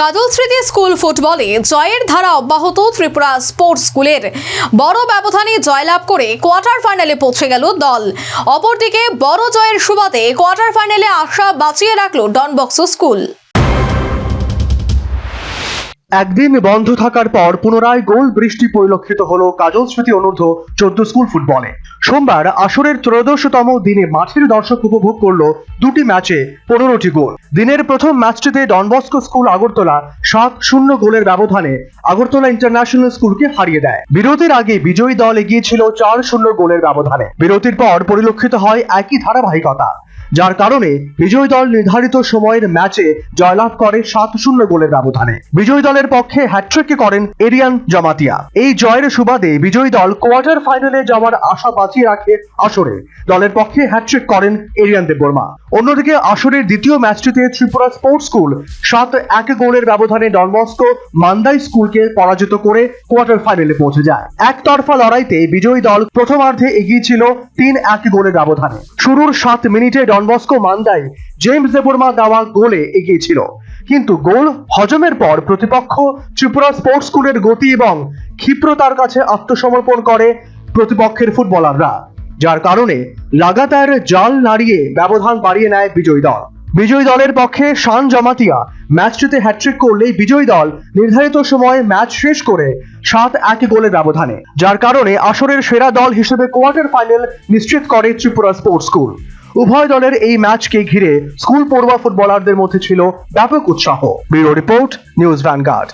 কাজল স্মৃতি স্কুল ফুটবলে জয়ের ধারা অব্যাহত। ত্রিপুরা স্পোর্টস স্কুলের বড় ব্যবধানে জয়লাভ করে কোয়ার্টার ফাইনালে পৌঁছে গেল দল। অপরদিকে বড় জয়ের সুবাদে কোয়ার্টার ফাইনালে আশা বাঁচিয়ে রাখলো ডন বস্কো স্কুল। একদিন বন্ধ থাকার পর পুনরায় গোল বৃষ্টি পরিলক্ষিত হলো কাজল স্মৃতি অনূর্ধ্ব 14 স্কুল ফুটবলে। সোমবার আসরের 13তম দিনে মাঠের দর্শক উপভোগ করলো দুটি ম্যাচে 15টি গোল। দিনের প্রথম ম্যাচটিতে ডন বস্কো স্কুল আগরতলা 7-0 গোলের ব্যবধানে আগরতলা ইন্টারন্যাশনাল স্কুলকে হারিয়ে দেয়। বিরতির আগে বিজয়ী দল এগিয়ে ছিল 4-0 গোলের ব্যবধানে। বিরতির পর পরিলক্ষিত হয় একই ধারাবাহিকতা, যার কারণে বিজয়ী দল নির্ধারিত সময়ের ম্যাচে জয়লাভ করে 7-0 গোলের ব্যবধানে। বিজয়ী দলের পক্ষে হ্যাটট্রিক করেন এরিয়ান জামাতিয়া। এই জয়ের সুবাদে বিজয়ী দল কোয়ার্টার ফাইনালে যাওয়ার আশা বাঁচিয়ে রাখে আসরে। দলের পক্ষে হ্যাটট্রিক করেন এরিয়ান দেববর্মা। অন্যদিকে আসরের দ্বিতীয় ম্যাচটিতে ত্রিপুরা স্পোর্টস স্কুল 7-1 গোলের ব্যবধানে ডন বস্কো মান্দাই স্কুলকে পরাজিত করে কোয়ার্টার ফাইনালে পৌঁছে যায়। একতরফা লড়াইতে বিজয়ী দল প্রথমার্ধে এগিয়ে ছিল 3-1 গোলের ব্যবধানে। শুরুর 7 মিনিটে ডন বস্কো মান্দাই জেমস দেববর্মা দেওয়া গোলে এগিয়ে ছিল, কিন্তু গোল হজমের পর প্রতিপক্ষ ত্রিপুরা স্পোর্টস স্কুলের গতি এবং ক্ষিপ্রতার কাছে আত্মসমর্পণ করে প্রতিপক্ষের ফুটবলাররা, যার কারণে লাগাতার জাল নাড়িয়ে ব্যবধান বাড়িয়ে নেয় বিজয়ী দল। বিজয়ী দলের পক্ষে শান জামাতিয়া ম্যাচটিতে হ্যাটট্রিক করলেই বিজয়ী দল নির্ধারিত সময়ে ম্যাচ শেষ করে 7-1 গোলের ব্যবধানে, যার কারণে আসরের সেরা দল হিসেবে কোয়ার্টার ফাইনাল নিশ্চিত করে ত্রিপুরা স্পোর্টস স্কুল। উভয় দলের এই ম্যাচকে ঘিরে স্কুল পড়ুয়া ফুটবলারদের মধ্যে ছিল ব্যাপক উৎসাহ। Bureau report, news vanguard.